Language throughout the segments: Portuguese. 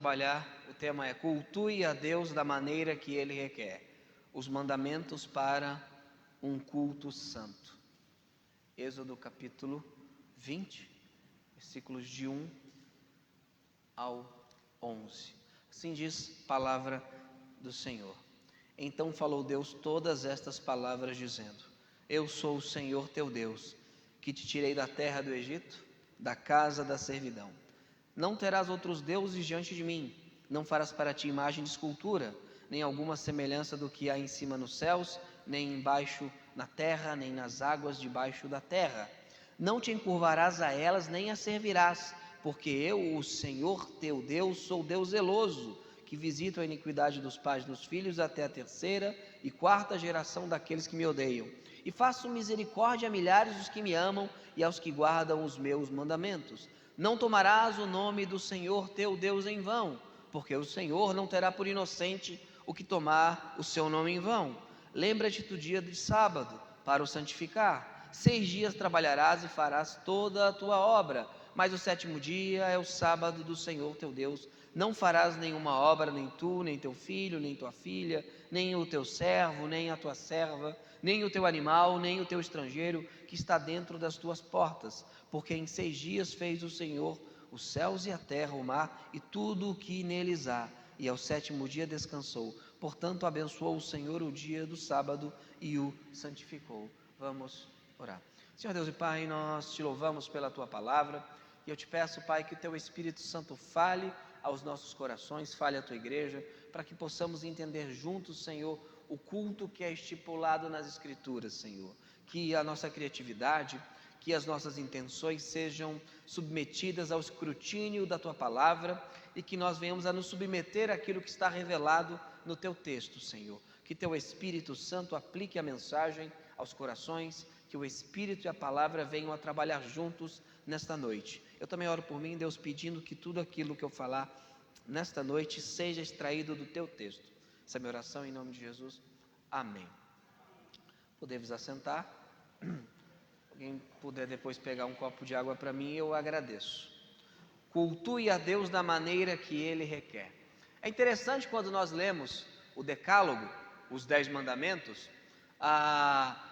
Trabalhar, o tema é cultue a Deus da maneira que Ele requer, os mandamentos para um culto santo. Êxodo capítulo 20, versículos de 1 ao 11. Assim diz a palavra do Senhor. Então falou Deus todas estas palavras, dizendo: Eu sou o Senhor teu Deus, que te tirei da terra do Egito, da casa da servidão. Não terás outros deuses diante de mim, não farás para ti imagem de escultura, nem alguma semelhança do que há em cima nos céus, nem embaixo na terra, nem nas águas debaixo da terra. Não te encurvarás a elas, nem as servirás, porque eu, o Senhor teu Deus, sou Deus zeloso, que visito a iniquidade dos pais dos filhos até a terceira e quarta geração daqueles que me odeiam, e faço misericórdia a milhares dos que me amam e aos que guardam os meus mandamentos. Não tomarás o nome do Senhor teu Deus em vão, porque o Senhor não terá por inocente o que tomar o seu nome em vão. Lembra-te do dia de sábado, para o santificar. 6 dias trabalharás e farás toda a tua obra, mas o 7º dia é o sábado do Senhor teu Deus. Não farás nenhuma obra, nem tu, nem teu filho, nem tua filha, nem o teu servo, nem a tua serva, nem o teu animal, nem o teu estrangeiro que está dentro das tuas portas, porque em 6 dias fez o Senhor os céus e a terra, o mar e tudo o que neles há, e ao 7º dia descansou. Portanto, abençoou o Senhor o dia do sábado e o santificou. Vamos orar. Senhor Deus e Pai, nós te louvamos pela tua palavra, e eu te peço, Pai, que o teu Espírito Santo fale aos nossos corações, fale à tua igreja, para que possamos entender juntos, Senhor, o culto que é estipulado nas Escrituras, Senhor. Que a nossa criatividade, que as nossas intenções sejam submetidas ao escrutínio da tua palavra, e que nós venhamos a nos submeter àquilo que está revelado no teu texto, Senhor. Que teu Espírito Santo aplique a mensagem aos corações, que o Espírito e a palavra venham a trabalhar juntos nesta noite. Eu também oro por mim, Deus, pedindo que tudo aquilo que eu falar nesta noite seja extraído do teu texto. Essa é a minha oração em nome de Jesus. Amém. Podemos assentar. Alguém puder depois pegar um copo de água para mim, eu agradeço. Cultue a Deus da maneira que Ele requer. É interessante quando nós lemos o Decálogo, os 10 mandamentos,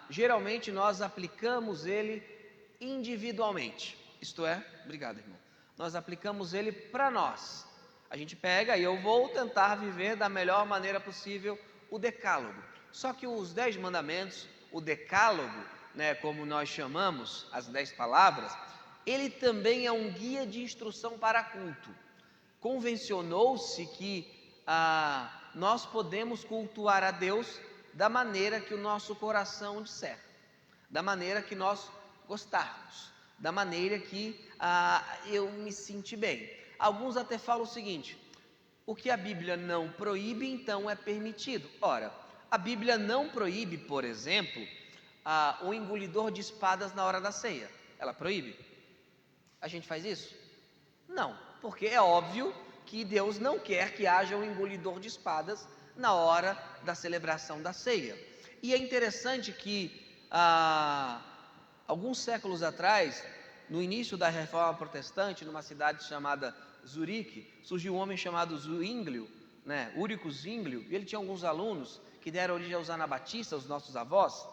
geralmente nós aplicamos ele individualmente. Isto é, obrigado, irmão. Nós aplicamos ele para nós. A gente pega e eu vou tentar viver da melhor maneira possível o Decálogo. Só que os 10 mandamentos, o Decálogo, como nós chamamos, as 10 palavras, ele também é um guia de instrução para culto. Convencionou-se que nós podemos cultuar a Deus da maneira que o nosso coração disser, da maneira que nós gostarmos, da maneira que eu me senti bem. Alguns até falam o seguinte: o que a Bíblia não proíbe, então é permitido. Ora, a Bíblia não proíbe, por exemplo, o engolidor de espadas na hora da ceia. Ela proíbe? A gente faz isso? Não, porque é óbvio que Deus não quer que haja um engolidor de espadas na hora da celebração da ceia. E é interessante que alguns séculos atrás, no início da Reforma Protestante, numa cidade chamada Zurique, surgiu um homem chamado Zwinglio, Úrico Zwinglio, e ele tinha alguns alunos que deram origem aos anabatistas, os nossos avós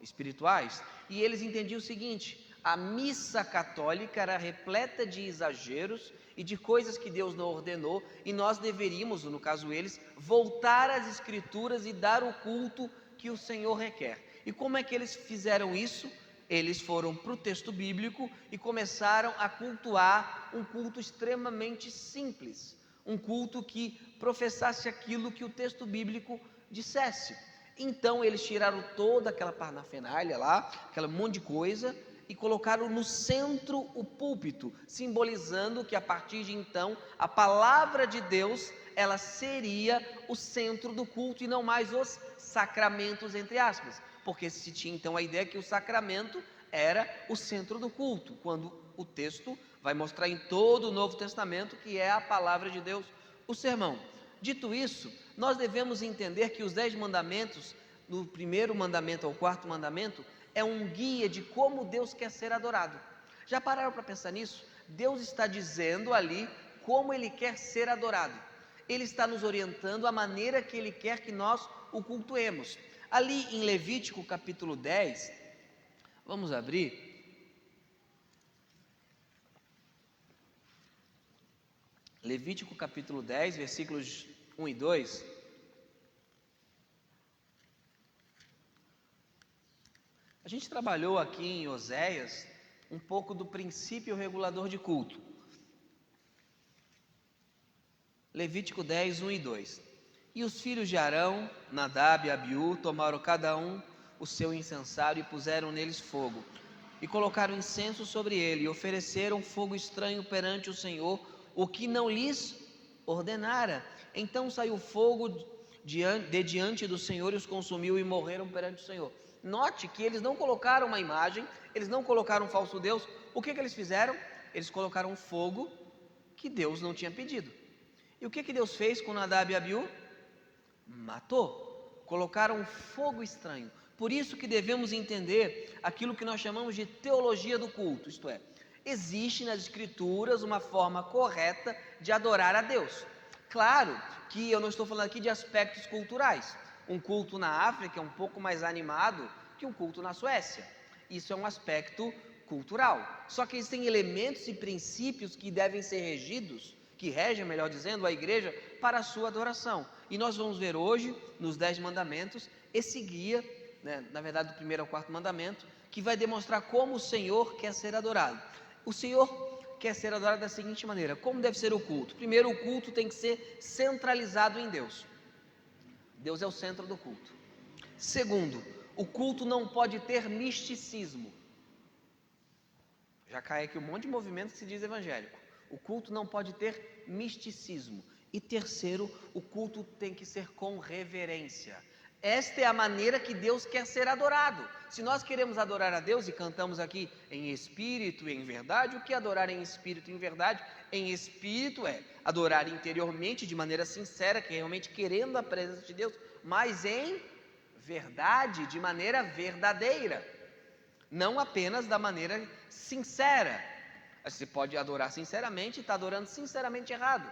espirituais, e eles entendiam o seguinte: a missa católica era repleta de exageros e de coisas que Deus não ordenou, e nós deveríamos, no caso eles, voltar às Escrituras e dar o culto que o Senhor requer. E como é que eles fizeram isso? Eles foram para o texto bíblico e começaram a cultuar um culto extremamente simples, um culto que professasse aquilo que o texto bíblico dissesse. Então eles tiraram toda aquela parafernália lá, aquele monte de coisa, e colocaram no centro o púlpito, simbolizando que a partir de então a palavra de Deus, ela seria o centro do culto e não mais os sacramentos, entre aspas, porque se tinha então a ideia que o sacramento era o centro do culto, quando o texto vai mostrar em todo o Novo Testamento que é a palavra de Deus, o sermão. Dito isso, nós devemos entender que os 10 mandamentos, do 1º mandamento ao 4º mandamento, é um guia de como Deus quer ser adorado. Já pararam para pensar nisso? Deus está dizendo ali como Ele quer ser adorado. Ele está nos orientando a maneira que Ele quer que nós o cultuemos. Ali em Levítico capítulo 10, vamos abrir. Levítico capítulo 10, versículos 1 e 2. A gente trabalhou aqui em Oséias um pouco do princípio regulador de culto. Levítico 10, 1 e 2. E os filhos de Arão, Nadab e Abiú, tomaram cada um o seu incensário e puseram neles fogo, e colocaram incenso sobre ele, e ofereceram fogo estranho perante o Senhor, o que não lhes ordenara. Então saiu fogo de diante do Senhor e os consumiu, e morreram perante o Senhor. Note que eles não colocaram uma imagem, eles não colocaram um falso Deus. O que eles fizeram? Eles colocaram fogo que Deus não tinha pedido. E o que Deus fez com Nadab e Abiú? Matou. Colocaram um fogo estranho. Por isso que devemos entender aquilo que nós chamamos de teologia do culto, isto é, existe nas Escrituras uma forma correta de adorar a Deus. Claro que eu não estou falando aqui de aspectos culturais. Um culto na África é um pouco mais animado que um culto na Suécia. Isso é um aspecto cultural. Só que existem elementos e princípios que devem ser regidos, que regem, melhor dizendo, a igreja para a sua adoração. E nós vamos ver hoje, nos 10 mandamentos, esse guia, na verdade do primeiro ao quarto mandamento, que vai demonstrar como o Senhor quer ser adorado. O Senhor quer ser adorado da seguinte maneira: como deve ser o culto? Primeiro, o culto tem que ser centralizado em Deus. Deus é o centro do culto. Segundo, o culto não pode ter misticismo. Já cai aqui um monte de movimento que se diz evangélico. O culto não pode ter misticismo. E terceiro, o culto tem que ser com reverência. Esta é a maneira que Deus quer ser adorado. Se nós queremos adorar a Deus, e cantamos aqui em espírito e em verdade, o que é adorar em espírito e em verdade? Em espírito é adorar interiormente, de maneira sincera, que realmente querendo a presença de Deus, mas em verdade, de maneira verdadeira, não apenas da maneira sincera. Você pode adorar sinceramente e está adorando sinceramente errado.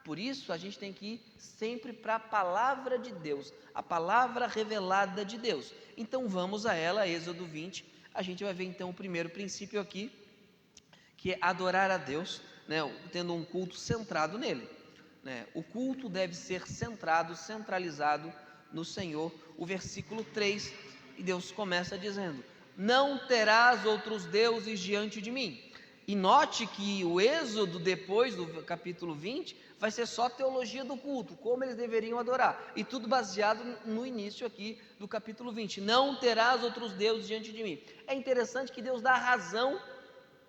Por isso a gente tem que ir sempre para a palavra de Deus, a palavra revelada de Deus. Então vamos a ela, Êxodo 20, a gente vai ver então o primeiro princípio aqui, que é adorar a Deus, tendo um culto centrado nele. O culto deve ser centralizado no Senhor. O versículo 3, e Deus começa dizendo: não terás outros deuses diante de mim. E note que o Êxodo, depois do capítulo 20, vai ser só teologia do culto, como eles deveriam adorar, e tudo baseado no início aqui do capítulo 20, não terás outros deuses diante de mim. É interessante que Deus dá a razão,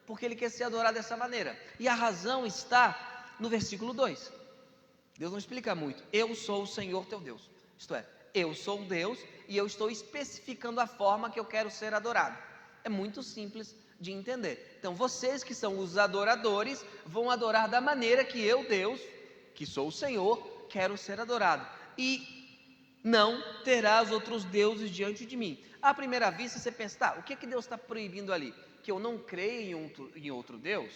porque Ele quer ser adorado dessa maneira, e a razão está no versículo 2, Deus não explica muito: eu sou o Senhor teu Deus, isto é, eu sou Deus, e eu estou especificando a forma que eu quero ser adorado. É muito simples de entender. Então vocês que são os adoradores vão adorar da maneira que eu, Deus, que sou o Senhor, quero ser adorado. E não terás outros deuses diante de mim. À primeira vista você pensa: o que Deus está proibindo ali? Que eu não creio em outro Deus?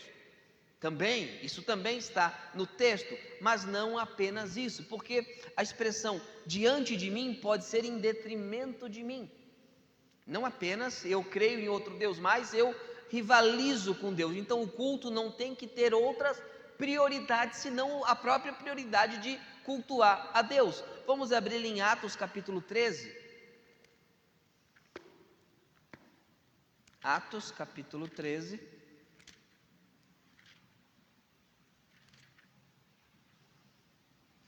Também, isso também está no texto, mas não apenas isso, porque a expressão diante de mim pode ser em detrimento de mim. Não apenas eu creio em outro Deus, mas eu rivalizo com Deus. Então o culto não tem que ter outras prioridades, senão a própria prioridade de cultuar a Deus. Vamos abrir em Atos capítulo 13. Atos capítulo 13.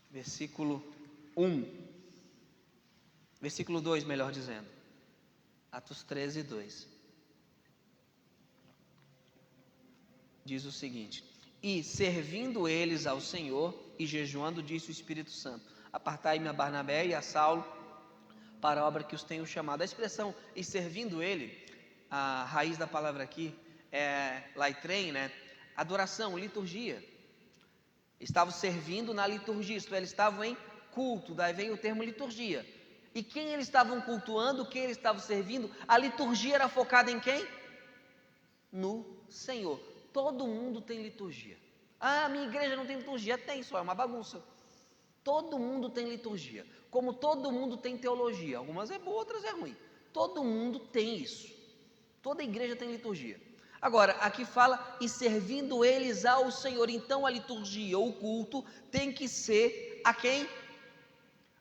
Versículo 1. Versículo 2, melhor dizendo. Atos 13, 2. Diz o seguinte: e servindo eles ao Senhor e jejuando, disse o Espírito Santo: apartai-me a Barnabé e a Saulo para a obra que os tenho chamado. A expressão e servindo ele, a raiz da palavra aqui é laitrem, adoração, liturgia. Estavam servindo na liturgia, isto é, eles estavam em culto, daí vem o termo liturgia. E quem eles estavam cultuando, quem eles estavam servindo? A liturgia era focada em quem? No Senhor. Todo mundo tem liturgia. Ah, minha igreja não tem liturgia. Tem, só é uma bagunça. Todo mundo tem liturgia, como todo mundo tem teologia. Algumas é boa, outras é ruim. Todo mundo tem isso. Toda igreja tem liturgia. Agora, aqui fala, e servindo eles ao Senhor. Então a liturgia, o culto, tem que ser a quem?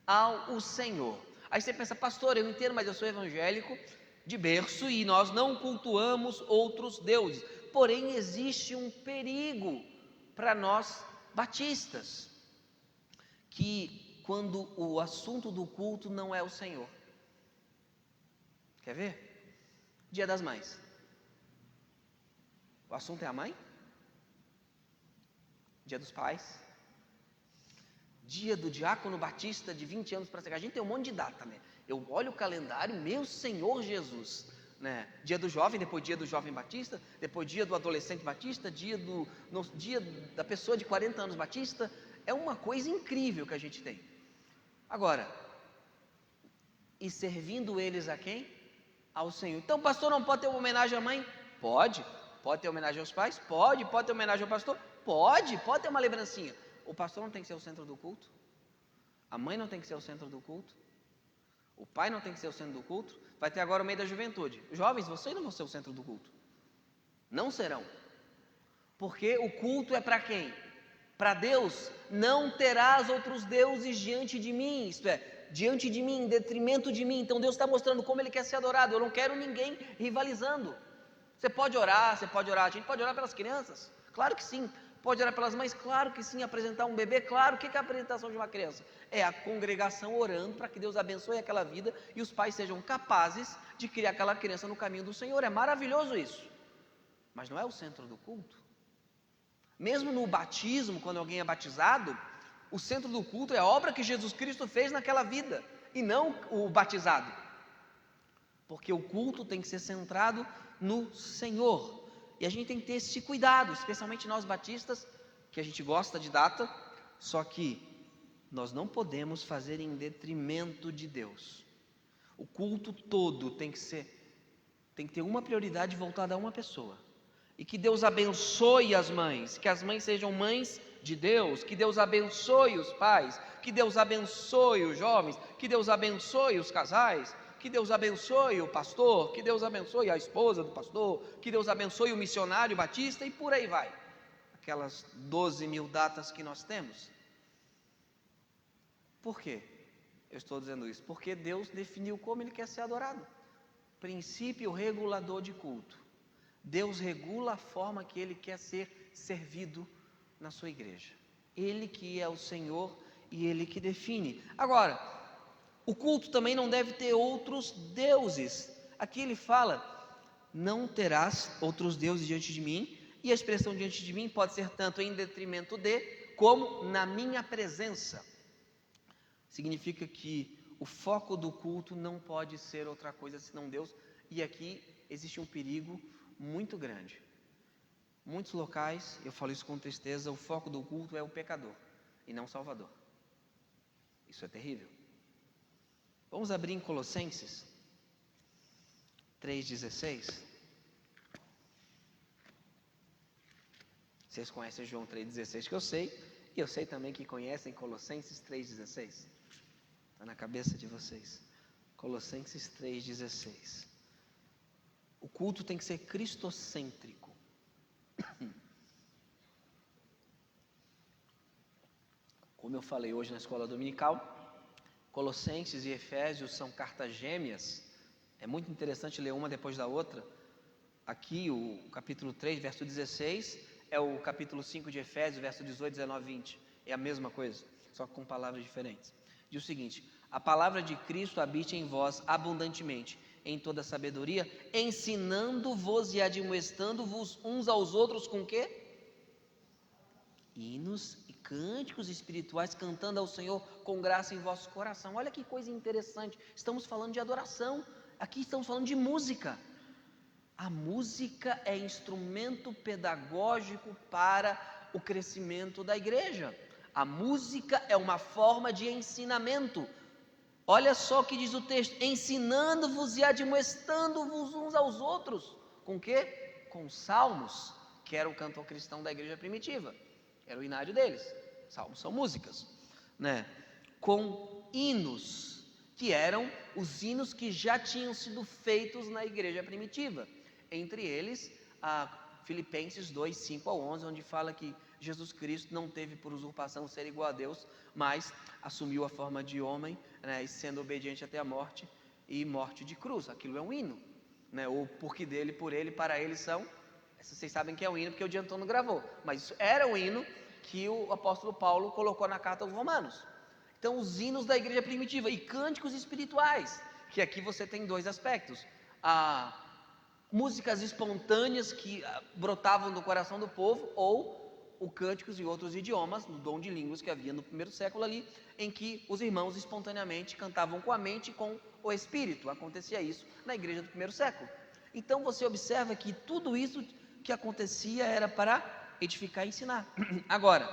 Ao Senhor. Aí você pensa, pastor, eu entendo, mas eu sou evangélico de berço e nós não cultuamos outros deuses. Porém, existe um perigo para nós batistas, que quando o assunto do culto não é o Senhor. Quer ver? Dia das Mães. O assunto é a mãe? Dia dos Pais? Dia do diácono batista de 20 anos para cá. A gente tem um monte de data, né? Eu olho o calendário, meu Senhor Jesus, né? Dia do jovem, depois dia do jovem batista, depois dia do adolescente batista, dia da pessoa de 40 anos batista. É uma coisa incrível que a gente tem. Agora, e servindo eles a quem? Ao Senhor. Então o pastor não pode ter uma homenagem à mãe? Pode. Pode ter homenagem aos pais? Pode. Pode ter homenagem ao pastor? Pode ter uma lembrancinha. O pastor não tem que ser o centro do culto? A mãe não tem que ser o centro do culto? O pai não tem que ser o centro do culto? Vai ter agora o mês da juventude. Jovens, vocês não vão ser o centro do culto. Não serão. Porque o culto é para quem? Para Deus. Não terás outros deuses diante de mim. Isto é, diante de mim, em detrimento de mim. Então Deus está mostrando como Ele quer ser adorado. Eu não quero ninguém rivalizando. Você pode orar. A gente pode orar pelas crianças? Claro que sim. Pode orar pelas mães? Claro que sim. Apresentar um bebê? Claro. O que é a apresentação de uma criança? É a congregação orando para que Deus abençoe aquela vida e os pais sejam capazes de criar aquela criança no caminho do Senhor. É maravilhoso isso. Mas não é o centro do culto. Mesmo no batismo, quando alguém é batizado, o centro do culto é a obra que Jesus Cristo fez naquela vida e não o batizado. Porque o culto tem que ser centrado no Senhor. E a gente tem que ter esse cuidado, especialmente nós batistas, que a gente gosta de data, só que nós não podemos fazer em detrimento de Deus. O culto todo tem que ter uma prioridade voltada a uma pessoa. E que Deus abençoe as mães, que as mães sejam mães de Deus, que Deus abençoe os pais, que Deus abençoe os jovens, que Deus abençoe os casais, que Deus abençoe o pastor, que Deus abençoe a esposa do pastor, que Deus abençoe o missionário batista e por aí vai. Aquelas 12.000 datas que nós temos. Por quê? Eu estou dizendo isso porque Deus definiu como Ele quer ser adorado. Princípio regulador de culto. Deus regula a forma que Ele quer ser servido na sua igreja. Ele que é o Senhor e Ele que define. Agora, o culto também não deve ter outros deuses. Aqui ele fala, não terás outros deuses diante de mim, e a expressão diante de mim pode ser tanto em detrimento de, como na minha presença. Significa que o foco do culto não pode ser outra coisa senão Deus, e aqui existe um perigo muito grande. Muitos locais, eu falo isso com tristeza, o foco do culto é o pecador, e não o Salvador. Isso é terrível. Vamos abrir em Colossenses 3,16. Vocês conhecem João 3,16 que eu sei, e eu sei também que conhecem Colossenses 3,16. Está na cabeça de vocês. Colossenses 3,16. O culto tem que ser cristocêntrico. Como eu falei hoje na escola dominical, Colossenses e Efésios são cartas gêmeas. É muito interessante ler uma depois da outra. Aqui o capítulo 3, verso 16, é o capítulo 5 de Efésios, verso 18, 19, 20. É a mesma coisa, só com palavras diferentes. Diz o seguinte: a palavra de Cristo habite em vós abundantemente, em toda sabedoria, ensinando-vos e admoestando-vos uns aos outros com quê? Hinos e cânticos espirituais, cantando ao Senhor com graça em vosso coração. Olha que coisa interessante, estamos falando de adoração, aqui estamos falando de música. A música é instrumento pedagógico para o crescimento da igreja. A música é uma forma de ensinamento. Olha só o que diz o texto: ensinando-vos e admoestando-vos uns aos outros. Com quê? Com salmos, que era o cantor cristão da igreja primitiva. Era o inário deles. Salmos são músicas, né? Com hinos, que eram os hinos que já tinham sido feitos na igreja primitiva. Entre eles, Filipenses 2, 5 a 11, onde fala que Jesus Cristo não teve por usurpação ser igual a Deus, mas assumiu a forma de homem, né, e sendo obediente até a morte, e morte de cruz. Aquilo é um hino, né? O porque dele, por ele, para ele são. Vocês sabem que é um hino porque o Diantônio gravou, mas isso era um hino que o apóstolo Paulo colocou na carta aos Romanos. Então, os hinos da igreja primitiva e cânticos espirituais, que aqui você tem dois aspectos: músicas espontâneas que brotavam do coração do povo, ou cânticos em outros idiomas, no dom de línguas que havia no primeiro século ali, em que os irmãos espontaneamente cantavam com a mente e com o espírito. Acontecia isso na igreja do primeiro século. Então você observa que tudo isso que acontecia era para edificar e ensinar. Agora,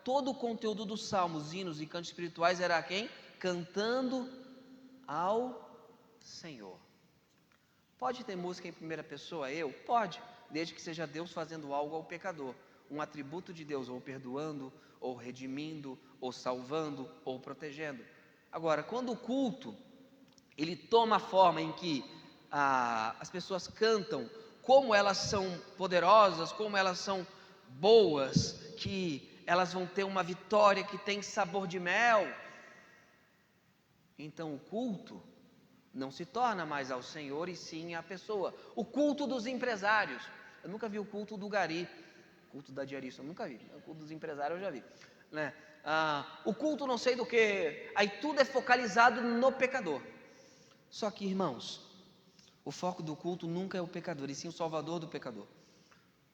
todo o conteúdo dos salmos, hinos e cantos espirituais era a quem? Cantando ao Senhor. Pode ter música em primeira pessoa? Pode, desde que seja Deus fazendo algo ao pecador, um atributo de Deus, ou perdoando, ou redimindo, ou salvando, ou protegendo. Agora, quando o culto ele toma a forma em que as pessoas cantam como elas são poderosas, como elas são boas, que elas vão ter uma vitória que tem sabor de mel, então o culto não se torna mais ao Senhor e sim à pessoa. O culto dos empresários, eu nunca vi o culto do Gari, o culto da Diarista eu nunca vi, o culto dos empresários eu já vi, né? O culto não sei do que, aí tudo é focalizado no pecador. Só que, irmãos, o foco do culto nunca é o pecador, e sim o salvador do pecador.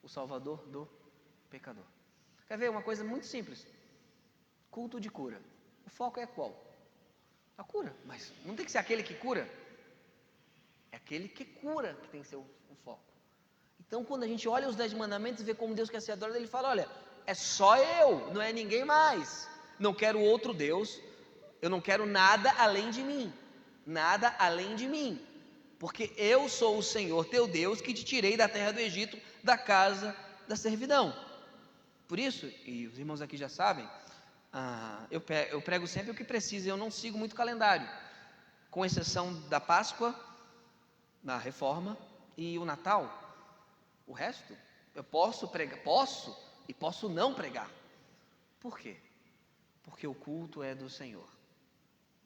O salvador do pecador. Quer ver uma coisa muito simples? Culto de cura. O foco é qual? A cura. Mas não tem que ser aquele que cura. É aquele que cura que tem que ser o foco. Então, quando a gente olha os 10 mandamentos e vê como Deus quer ser adorado, ele fala: olha, é só eu, não é ninguém mais. Não quero outro Deus. Eu não quero nada além de mim. Nada além de mim. Porque eu sou o Senhor teu Deus que te tirei da terra do Egito, da casa da servidão. Por isso, e os irmãos aqui já sabem, eu prego sempre o que precisa, eu não sigo muito calendário, com exceção da Páscoa, da Reforma e o Natal. O resto, eu posso pregar, e posso não pregar. Por quê? Porque o culto é do Senhor.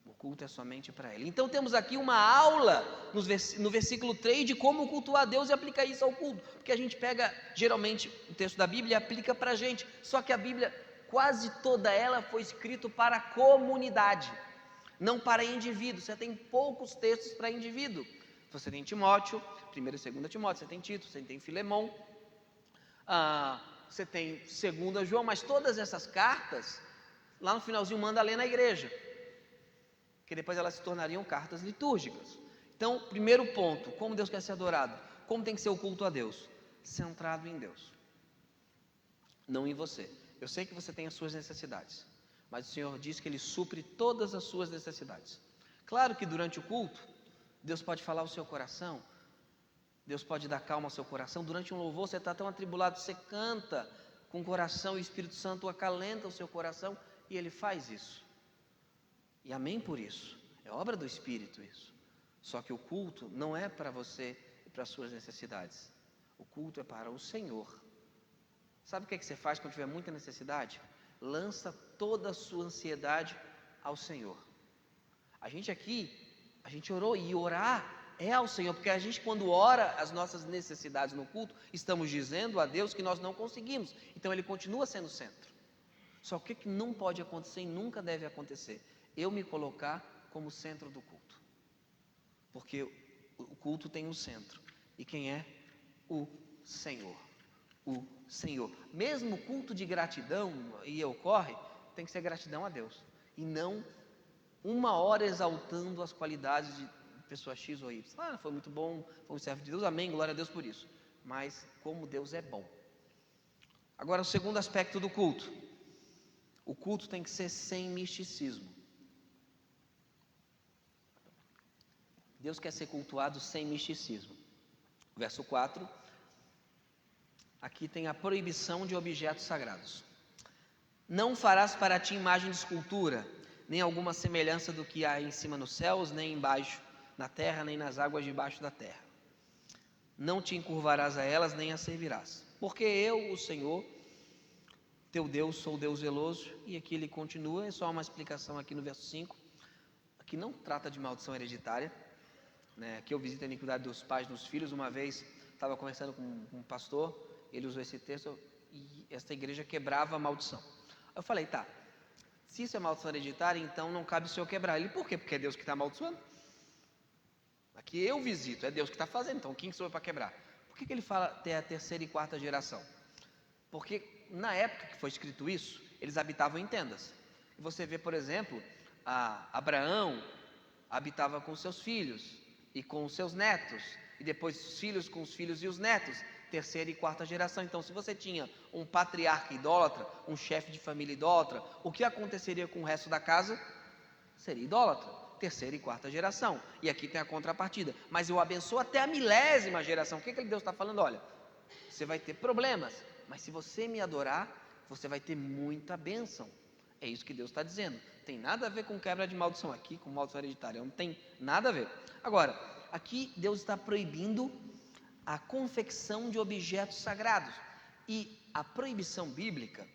O culto é somente para Ele. Então temos aqui uma aula no versículo 3 de como cultuar a Deus e aplicar isso ao culto. Porque a gente pega geralmente o texto da Bíblia e aplica para a gente. Só que a Bíblia, quase toda ela foi escrita para a comunidade, não para indivíduo. Você tem poucos textos para indivíduo. Você tem Timóteo, 1 e 2 Timóteo, você tem Tito, você tem Filemão, você tem 2 João, mas todas essas cartas, lá no finalzinho manda ler na igreja, que depois elas se tornariam cartas litúrgicas. Então, primeiro ponto, como Deus quer ser adorado? Como tem que ser o culto a Deus? Centrado em Deus, não em você. Eu sei que você tem as suas necessidades, mas o Senhor diz que Ele supre todas as suas necessidades. Claro que durante o culto, Deus pode falar ao seu coração, Deus pode dar calma ao seu coração. Durante um louvor você está tão atribulado, você canta com o coração e o Espírito Santo acalenta o seu coração, e Ele faz isso. E amém por isso, é obra do Espírito isso. Só que o culto não é para você e para as suas necessidades. O culto é para o Senhor. Sabe o que você faz quando tiver muita necessidade? Lança toda a sua ansiedade ao Senhor. A gente orou, e orar é ao Senhor, porque a gente, quando ora as nossas necessidades no culto, estamos dizendo a Deus que nós não conseguimos. Então Ele continua sendo o centro. Só que o que não pode acontecer e nunca deve acontecer? Eu me colocar como centro do culto, porque o culto tem um centro, e quem é? O Senhor. O Senhor. Mesmo culto de gratidão, e ocorre, tem que ser gratidão a Deus, e não uma hora exaltando as qualidades de pessoa X ou Y. Foi muito bom, foi um servo de Deus, amém, glória a Deus por isso. Mas como Deus é bom. Agora, o segundo aspecto do culto: o culto tem que ser sem misticismo. Deus quer ser cultuado sem misticismo. Verso 4, aqui tem a proibição de objetos sagrados. Não farás para ti imagem de escultura, nem alguma semelhança do que há em cima nos céus, nem embaixo na terra, nem nas águas debaixo da terra. Não te encurvarás a elas, nem as servirás. Porque eu, o Senhor, teu Deus, sou Deus zeloso. E aqui ele continua, é só uma explicação aqui no verso 5. Aqui não trata de maldição hereditária, né? Aqui eu visito a iniquidade dos pais nos filhos. Uma vez estava conversando com um pastor, ele usou esse texto e esta igreja quebrava a maldição. Eu falei, tá, se isso é maldição hereditária, então não cabe o Senhor quebrar. Ele, por quê? Porque é Deus que está amaldiçoando. Aqui eu visito, é Deus que está fazendo, então quem sou eu para quebrar? Por que ele fala até a terceira e quarta geração? Porque na época que foi escrito isso, eles habitavam em tendas. E você vê, por exemplo, Abraão habitava com seus filhos e com os seus netos, e depois os filhos com os filhos e os netos, terceira e quarta geração. Então, se você tinha um patriarca idólatra, um chefe de família idólatra, o que aconteceria com o resto da casa? Seria idólatra, terceira e quarta geração. E aqui tem a contrapartida, mas eu abençoo até a milésima geração. O que Deus está falando? Olha, você vai ter problemas, mas se você me adorar, você vai ter muita bênção. É isso que Deus está dizendo. Tem nada a ver com quebra de maldição aqui, com maldição hereditária, não tem nada a ver. Agora, aqui Deus está proibindo a confecção de objetos sagrados. E a proibição bíblica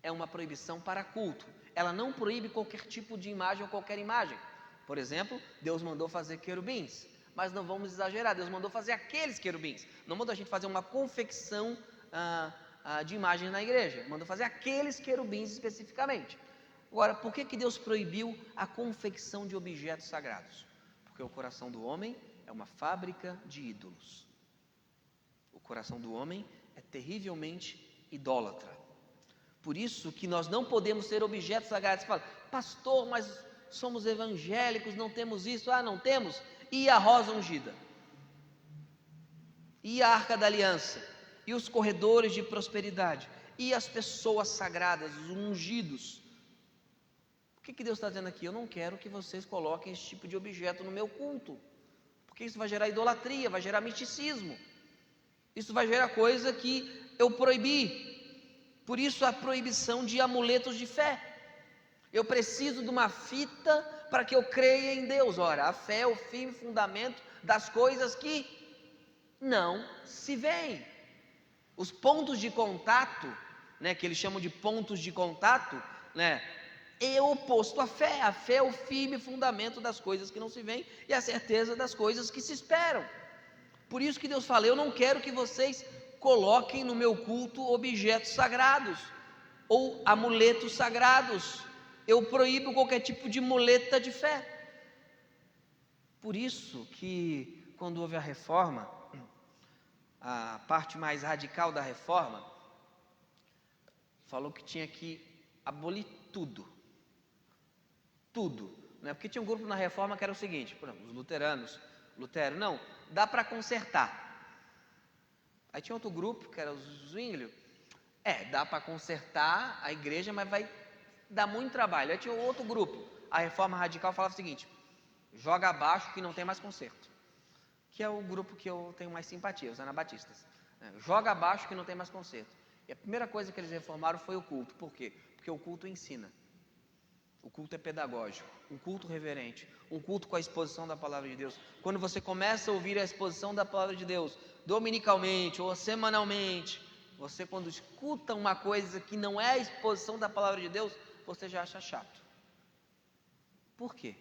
é uma proibição para culto. Ela não proíbe qualquer tipo de imagem ou qualquer imagem. Por exemplo, Deus mandou fazer querubins, mas não vamos exagerar, Deus mandou fazer aqueles querubins. Não mandou a gente fazer uma confecção de imagem na igreja, mandou fazer aqueles querubins especificamente. Agora, por que Deus proibiu a confecção de objetos sagrados? Porque o coração do homem é uma fábrica de ídolos. O coração do homem é terrivelmente idólatra. Por isso que nós não podemos ser objetos sagrados. Você fala, pastor, mas somos evangélicos, não temos isso. Não temos. E a rosa ungida? E a arca da aliança? E os corredores de prosperidade? E as pessoas sagradas, os ungidos? O que Deus está dizendo aqui? Eu não quero que vocês coloquem esse tipo de objeto no meu culto, porque isso vai gerar idolatria, vai gerar misticismo. Isso vai gerar coisa que eu proibi. Por isso a proibição de amuletos de fé. Eu preciso de uma fita para que eu creia em Deus. Ora, a fé é o firme fundamento das coisas que não se veem. Os pontos de contato, né, que eles chamam de pontos de contato, né, é oposto à fé. A fé é o firme fundamento das coisas que não se veem e a certeza das coisas que se esperam. Por isso que Deus fala, eu não quero que vocês coloquem no meu culto objetos sagrados ou amuletos sagrados. Eu proíbo qualquer tipo de muleta de fé. Por isso que quando houve a reforma, a parte mais radical da reforma falou que tinha que abolir tudo, né? Porque tinha um grupo na reforma que era o seguinte, por exemplo, os luteranos, Lutero, não, dá para consertar. Aí tinha outro grupo, que era os Zwinglio, dá para consertar a igreja, mas vai dar muito trabalho. Aí tinha outro grupo, a reforma radical falava o seguinte, joga abaixo que não tem mais conserto, que é o grupo que eu tenho mais simpatia, os anabatistas. Joga abaixo que não tem mais conserto. E a primeira coisa que eles reformaram foi o culto. Por quê? Porque o culto ensina. O culto é pedagógico, um culto reverente, um culto com a exposição da palavra de Deus. Quando você começa a ouvir a exposição da palavra de Deus, dominicalmente ou semanalmente, você quando escuta uma coisa que não é a exposição da palavra de Deus, você já acha chato. Por quê?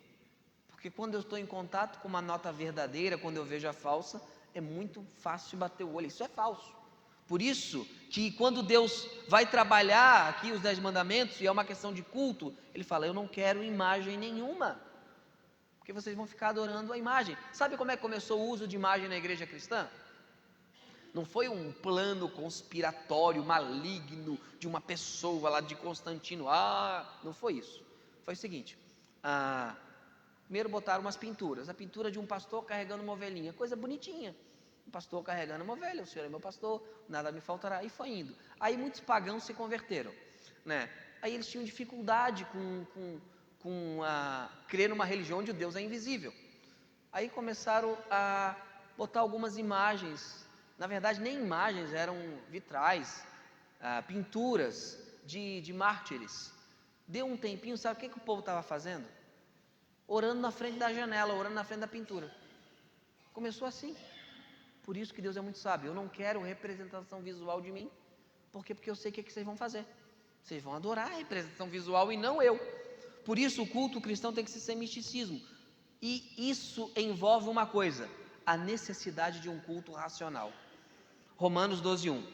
Porque quando eu estou em contato com uma nota verdadeira, quando eu vejo a falsa, é muito fácil bater o olho, isso é falso. Por isso que quando Deus vai trabalhar aqui os 10 mandamentos, e é uma questão de culto, Ele fala, eu não quero imagem nenhuma, porque vocês vão ficar adorando a imagem. Sabe como é que começou o uso de imagem na igreja cristã? Não foi um plano conspiratório, maligno, de uma pessoa lá de Constantino, não foi isso. Foi o seguinte, primeiro botaram umas pinturas, a pintura de um pastor carregando uma ovelhinha, coisa bonitinha. Um pastor carregando uma ovelha, o Senhor é meu pastor, nada me faltará, e foi indo. Aí muitos pagãos se converteram, né? Aí eles tinham dificuldade com crer numa religião onde o Deus é invisível. Aí começaram a botar algumas imagens, na verdade nem imagens, eram vitrais, pinturas de mártires. Deu um tempinho, sabe o que o povo estava fazendo? Orando na frente da janela, orando na frente da pintura. Começou assim. Por isso que Deus é muito sábio. Eu não quero representação visual de mim. Por quê? Porque eu sei o que vocês vão fazer. Vocês vão adorar a representação visual e não eu. Por isso o culto cristão tem que ser sem misticismo. E isso envolve uma coisa: a necessidade de um culto racional. Romanos 12:1.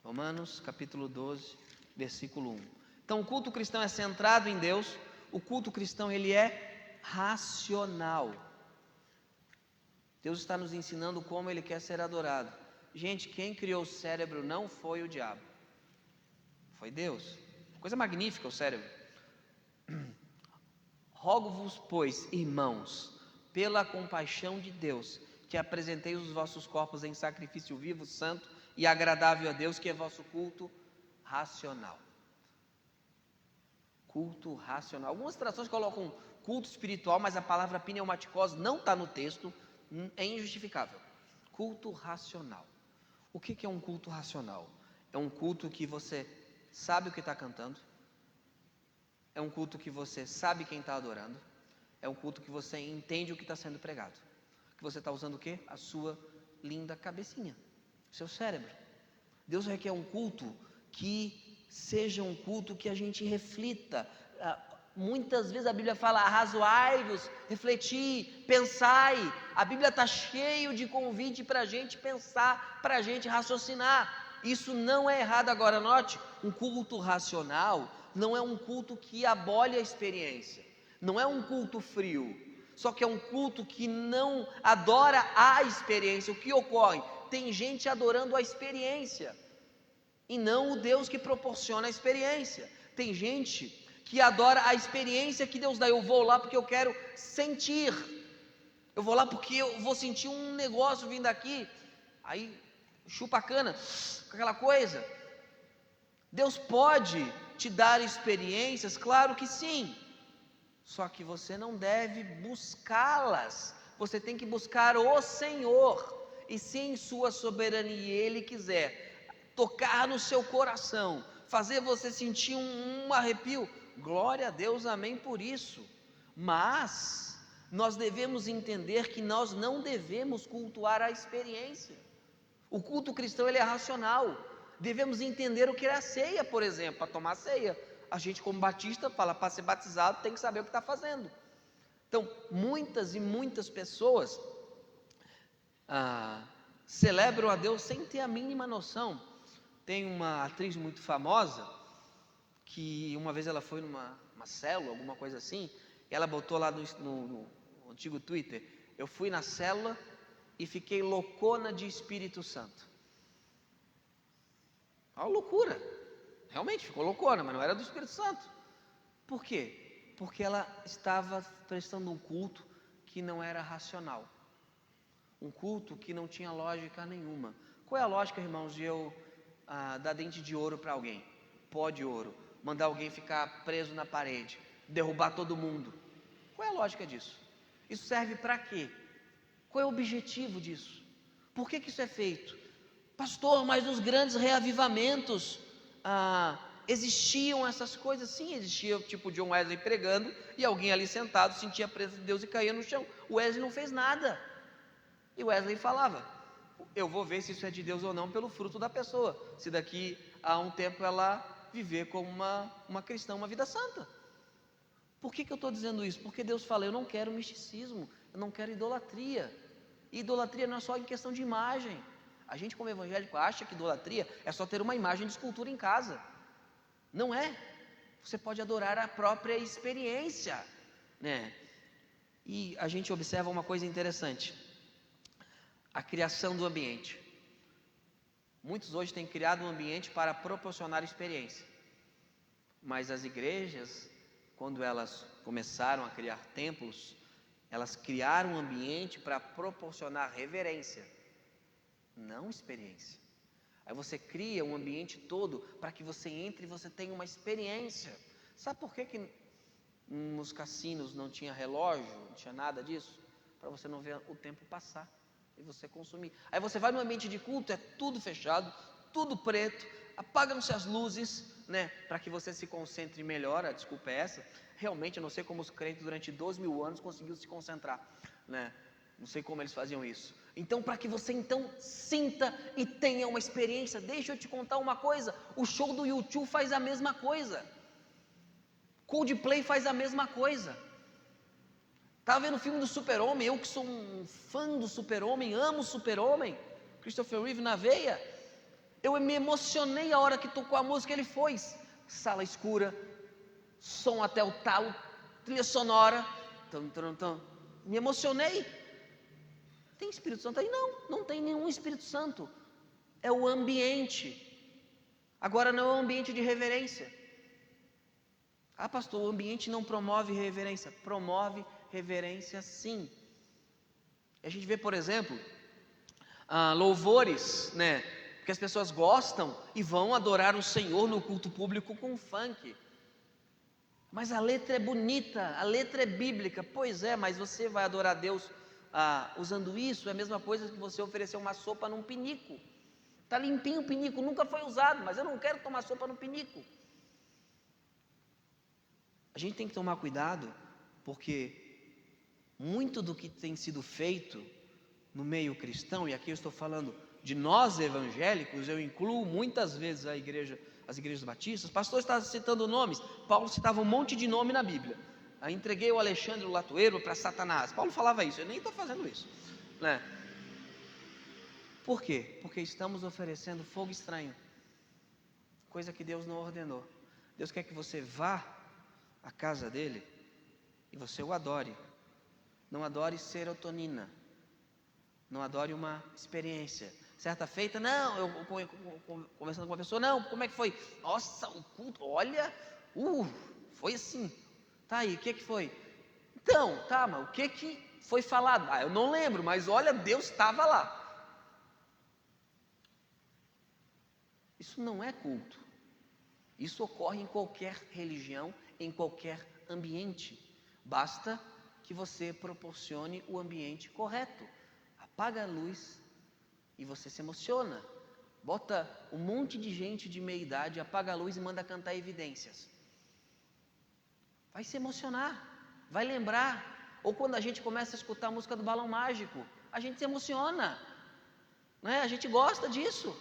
Romanos capítulo 12, versículo 1. Então o culto cristão é centrado em Deus. O culto cristão, ele é racional. Deus está nos ensinando como Ele quer ser adorado. Gente, quem criou o cérebro não foi o diabo, foi Deus. Coisa magnífica o cérebro. Rogo-vos, pois, irmãos, pela compaixão de Deus, que apresenteis os vossos corpos em sacrifício vivo, santo e agradável a Deus, que é vosso culto racional. Culto racional. Algumas traduções colocam culto espiritual, mas a palavra pneumaticose não está no texto, é injustificável. Culto racional. O que é um culto racional? É um culto que você sabe o que está cantando, é um culto que você sabe quem está adorando, é um culto que você entende o que está sendo pregado, que você está usando o quê? A sua linda cabecinha, seu cérebro. Deus requer um culto que seja um culto que a gente reflita. Muitas vezes a Bíblia fala: arrazoai-vos, refleti, pensai. A Bíblia está cheio de convite para a gente pensar, para a gente raciocinar. Isso não é errado. Agora note, um culto racional não é um culto que abole a experiência, não é um culto frio, só que é um culto que não adora a experiência. O que ocorre? Tem gente adorando a experiência e não o Deus que proporciona a experiência. Tem gente que adora a experiência que Deus dá. Eu vou lá porque eu quero sentir, eu vou lá porque eu vou sentir um negócio vindo aqui, aí chupa a cana, aquela coisa. Deus pode te dar experiências, claro que sim, só que você não deve buscá-las. Você tem que buscar o Senhor, e se em sua soberania Ele quiser tocar no seu coração, fazer você sentir um arrepio, glória a Deus, amém por isso. Mas nós devemos entender que nós não devemos cultuar a experiência. O culto cristão, ele é racional. Devemos entender o que é a ceia, por exemplo. Para tomar ceia, a gente como batista fala: para ser batizado tem que saber o que está fazendo. Então muitas e muitas pessoas celebram a Deus sem ter a mínima noção. Tem uma atriz muito famosa que uma vez ela foi numa célula, alguma coisa assim, e ela botou lá no antigo Twitter: eu fui na célula e fiquei loucona de Espírito Santo. Uma loucura, realmente ficou loucona, mas não era do Espírito Santo. Por quê? Porque ela estava prestando um culto que não era racional, um culto que não tinha lógica nenhuma. Qual é a lógica, irmãos, de eu dar dente de ouro para alguém, pó de ouro, mandar alguém ficar preso na parede, derrubar todo mundo? Qual é a lógica disso? Isso serve para quê? Qual é o objetivo disso? Por que isso é feito? Pastor, mas nos grandes reavivamentos existiam essas coisas. Sim, existia tipo John Wesley pregando e alguém ali sentado sentia a presença de Deus e caía no chão. O Wesley não fez nada, e Wesley falava: eu vou ver se isso é de Deus ou não pelo fruto da pessoa, se daqui a um tempo ela viver como uma cristã, uma vida santa. Por que eu estou dizendo isso? Porque Deus fala: eu não quero misticismo, eu não quero idolatria. E idolatria não é só em questão de imagem. A gente como evangélico acha que idolatria é só ter uma imagem de escultura em casa. Não é. Você pode adorar a própria experiência, né? E a gente observa uma coisa interessante: a criação do ambiente. Muitos hoje têm criado um ambiente para proporcionar experiência, mas as igrejas, quando elas começaram a criar templos, elas criaram um ambiente para proporcionar reverência, não experiência. Aí você cria um ambiente todo para que você entre e você tenha uma experiência. Sabe por que nos cassinos não tinha relógio, não tinha nada disso? Para você não ver o tempo passar e você consumir. Aí você vai no ambiente de culto, é tudo fechado, tudo preto, apagam-se as luzes, né, para que você se concentre melhor. A desculpa é essa. Realmente eu não sei como os crentes durante 12.000 anos conseguiram se concentrar, né? Não sei como eles faziam isso. Então, para que você então sinta e tenha uma experiência, deixa eu te contar uma coisa: o show do U2 faz a mesma coisa, Coldplay faz a mesma coisa. Estava vendo o filme do Super-Homem, eu que sou um fã do Super-Homem, amo o Super-Homem, Christopher Reeve na veia. Eu me emocionei a hora que tocou a música, ele foi, sala escura, som até o talo, trilha sonora, me emocionei. Tem Espírito Santo aí? Não tem nenhum Espírito Santo. É o ambiente. Agora não é um ambiente de reverência. Ah, pastor, o ambiente não promove reverência. Promove reverência sim. A gente vê, por exemplo, louvores, né? Que as pessoas gostam e vão adorar o Senhor no culto público com funk. Mas a letra é bonita, a letra é bíblica. Pois é, mas você vai adorar a Deus usando isso? É a mesma coisa que você oferecer uma sopa num pinico. Está limpinho o pinico, nunca foi usado, mas eu não quero tomar sopa no pinico. A gente tem que tomar cuidado, porque muito do que tem sido feito no meio cristão, e aqui eu estou falando de nós evangélicos, eu incluo muitas vezes as igrejas batistas. O pastor está citando nomes, Paulo citava um monte de nome na Bíblia. Entreguei o Alexandre o Latoeiro para Satanás, Paulo falava isso, eu nem estou fazendo isso, né? Por quê? Porque estamos oferecendo fogo estranho, coisa que Deus não ordenou. Deus quer que você vá à casa dele e você o adore. Não adore serotonina, não adore uma experiência. Certa feita, não, eu conversando com uma pessoa, não, como é que foi? Nossa, o culto, olha, foi assim. Tá aí, o que foi? Então, tá, mas o que foi falado? Eu não lembro, mas olha, Deus estava lá. Isso não é culto. Isso ocorre em qualquer religião, em qualquer ambiente. Basta que você proporcione o ambiente correto. Apaga a luz e você se emociona. Bota um monte de gente de meia idade, apaga a luz e manda cantar Evidências. Vai se emocionar, vai lembrar. Ou quando a gente começa a escutar a música do Balão Mágico, a gente se emociona, né? A gente gosta disso.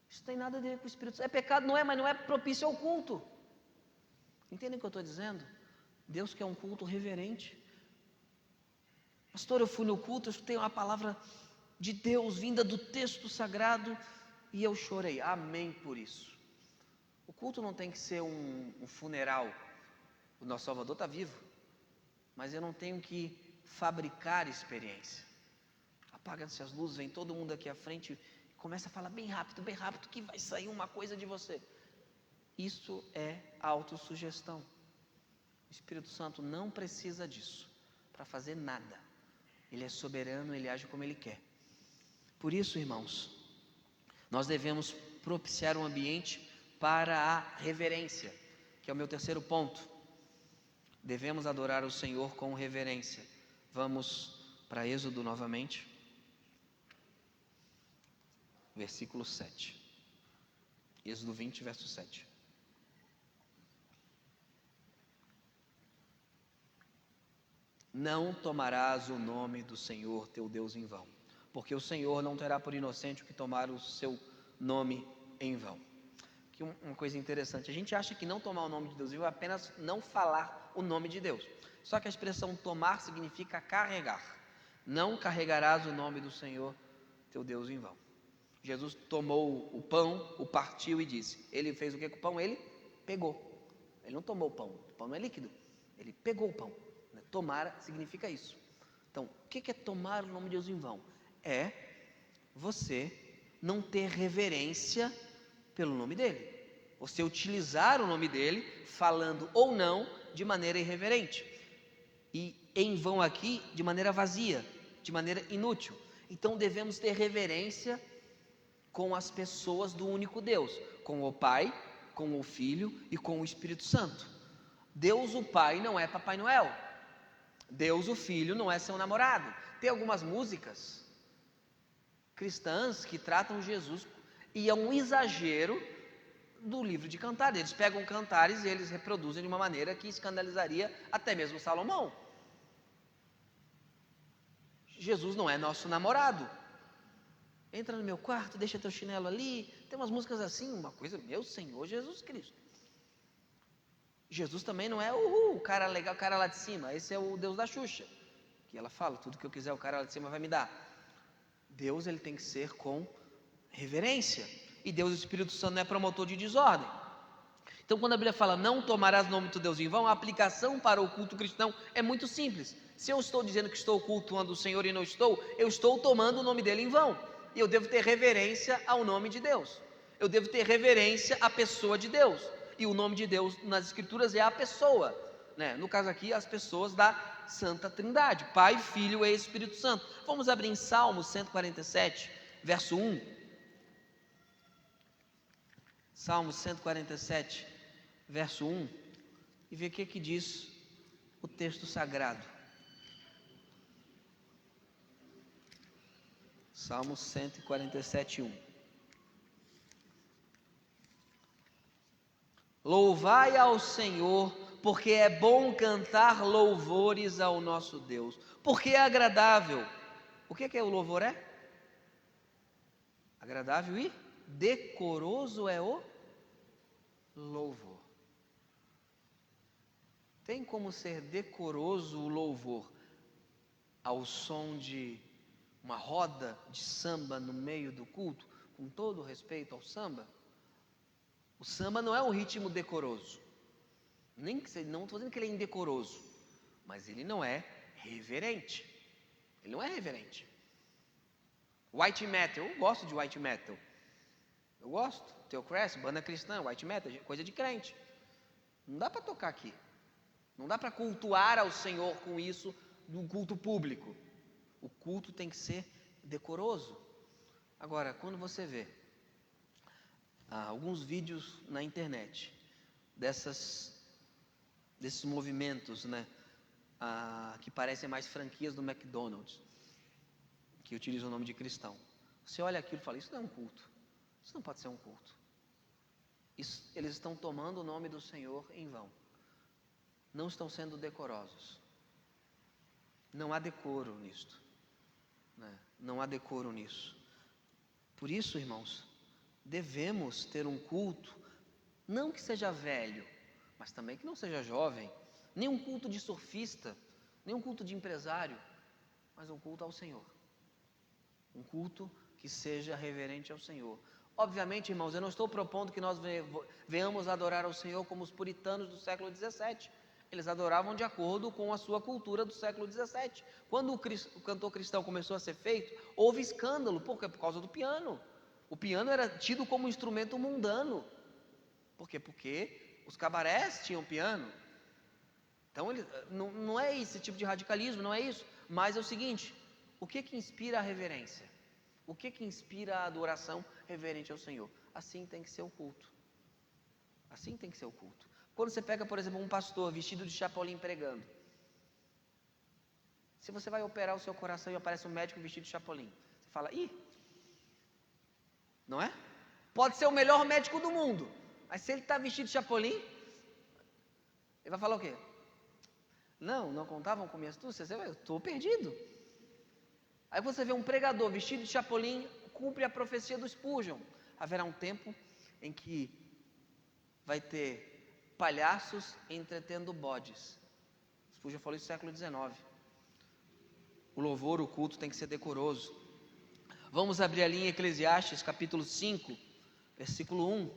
Isso não tem nada a ver com o Espírito Santo. É pecado, não é, mas não é propício ao culto. Entendem o que eu estou dizendo? Deus quer um culto reverente. Pastor, eu fui no culto, eu escutei uma palavra de Deus vinda do texto sagrado e eu chorei. Amém por isso. O culto não tem que ser um funeral. O nosso Salvador está vivo, mas eu não tenho que fabricar experiência. Apaga-se as luzes, vem todo mundo aqui à frente e começa a falar bem rápido, que vai sair uma coisa de você. Isso é autossugestão. O Espírito Santo não precisa disso para fazer nada. Ele é soberano, ele age como ele quer. Por isso, irmãos, nós devemos propiciar um ambiente para a reverência, que é o meu terceiro ponto. Devemos adorar o Senhor com reverência. Vamos para Êxodo novamente, versículo 7. Êxodo 20, verso 7. Não tomarás o nome do Senhor teu Deus em vão, porque o Senhor não terá por inocente o que tomar o seu nome em vão. Aqui uma coisa interessante, a gente acha que não tomar o nome de Deus em vão é apenas não falar o nome de Deus. Só que a expressão tomar significa carregar. Não carregarás o nome do Senhor teu Deus em vão. Jesus tomou o pão, o partiu e disse. Ele fez o que com o pão? Ele pegou. Ele não tomou o pão não é líquido. Ele pegou o pão. Tomar significa isso. Então, o que é tomar o nome de Deus em vão? É você não ter reverência pelo nome dele. Você utilizar o nome dele, falando ou não, de maneira irreverente. E em vão aqui, de maneira vazia, de maneira inútil. Então devemos ter reverência com as pessoas do único Deus, com o Pai, com o Filho e com o Espírito Santo. Deus o Pai não é Papai Noel. Deus o Filho não é seu namorado. Tem algumas músicas cristãs que tratam Jesus E é um exagero do livro de Cantares. Eles pegam Cantares e eles reproduzem de uma maneira que escandalizaria até mesmo Salomão. Jesus não é nosso namorado. Entra no meu quarto, deixa teu chinelo ali. Tem umas músicas assim, uma coisa, meu Senhor Jesus Cristo. Jesus também não é o cara legal, o cara lá de cima. Esse é o Deus da Xuxa, que ela fala, tudo que eu quiser o cara lá de cima vai me dar. Deus, ele tem que ser com reverência. E Deus, o Espírito Santo, não é promotor de desordem. Então, quando a Bíblia fala, não tomarás o nome do teu Deus em vão, a aplicação para o culto cristão é muito simples. Se eu estou dizendo que estou cultuando o Senhor e não estou, eu estou tomando o nome dele em vão. E eu devo ter reverência ao nome de Deus. Eu devo ter reverência à pessoa de Deus. E o nome de Deus nas Escrituras é a pessoa, né? No caso aqui, as pessoas da Santa Trindade, Pai, Filho e Espírito Santo. Vamos abrir em Salmos 147, verso 1. Salmos 147, verso 1. E ver o que diz o texto sagrado. Salmos 147, 1. Louvai ao Senhor, porque é bom cantar louvores ao nosso Deus, porque é agradável. O que é o louvor? Agradável e decoroso é o louvor. Tem como ser decoroso o louvor ao som de uma roda de samba no meio do culto, com todo respeito ao samba? O samba não é um ritmo decoroso. Não estou dizendo que ele é indecoroso, mas ele não é reverente. Ele não é reverente. White metal, eu gosto de white metal. Eu gosto. Theocracy, banda cristã, white metal, coisa de crente. Não dá para tocar aqui. Não dá para cultuar ao Senhor com isso no culto público. O culto tem que ser decoroso. Agora, quando você vê alguns vídeos na internet desses movimentos, né, que parecem mais franquias do McDonald's, que utilizam o nome de cristão, você olha aquilo e fala, isso não é um culto, isso não pode ser um culto. Eles estão tomando o nome do Senhor em vão, não estão sendo decorosos. Não há decoro nisto, né? Não há decoro nisso. Por isso, irmãos, devemos ter um culto, não que seja velho, mas também que não seja jovem, nem um culto de surfista, nem um culto de empresário, mas um culto ao Senhor. Um culto que seja reverente ao Senhor. Obviamente, irmãos, eu não estou propondo que nós venhamos adorar ao Senhor como os puritanos do século XVII. Eles adoravam de acordo com a sua cultura do século XVII. Quando o cantor cristão começou a ser feito, houve escândalo, por quê? Por causa do piano. O piano era tido como um instrumento mundano. Por quê? Porque os cabarés tinham piano. Então, não é esse tipo de radicalismo, não é isso. Mas é o seguinte, o que inspira a reverência? O que inspira a adoração reverente ao Senhor? Assim tem que ser o culto. Assim tem que ser o culto. Quando você pega, por exemplo, um pastor vestido de chapolim pregando, se você vai operar o seu coração e aparece um médico vestido de chapolim, você fala, não é? Pode ser o melhor médico do mundo, mas se ele está vestido de chapolim, ele vai falar o quê? Não contavam com minha astúcia, eu estou perdido. Aí você vê um pregador vestido de chapolim, cumpre a profecia do Spurgeon. Haverá um tempo em que vai ter palhaços entretendo bodes. Spurgeon falou isso no século XIX. O louvor, o culto tem que ser decoroso. Vamos abrir ali em Eclesiastes capítulo 5, versículo 1.